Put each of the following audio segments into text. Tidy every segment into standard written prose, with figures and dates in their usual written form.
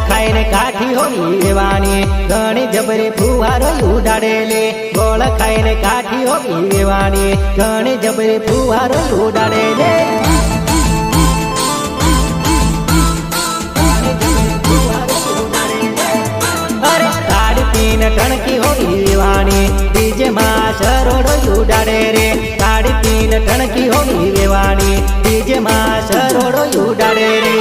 ખાઈને કાઠી હોવી વેવાની ઘણી જબરી ફુવારો ઉડાડેલી ગોળ ખાઈને કાઠી હોવી વેવાની ઘણી જબરી ફુવારો ઉડાડેલી टणकी होगी वाणी डीजे मां सरोड़ो उड़ाड़े रे काड़ी पीन टणकी होगी वाणी डीजे मां सरोड़ो उड़ाड़े रे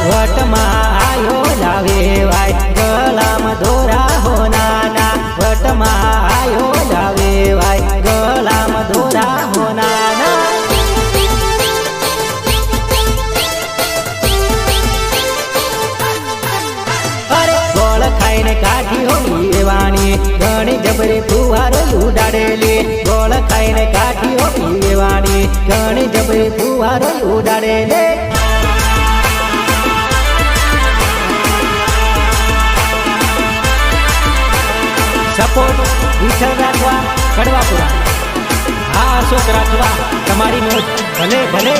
आयो लावे वाय गलाम दोरा हो नाना वटमा आयो लावे वाय गलाम दोरा हो नाना अरे गोळ खाઈને કાઠી હોવી વાણી ઘણી જબરી ફુવારો ઉડાડેલી ગોળ ખાઈને કાઠી હોવી વાણી ઘણી જબરી ફુવારો ઉડાડેલી सपोर्ट विठल राठवा कड़वापुरा आ अशोक राठवा तमारी मोज भले भले।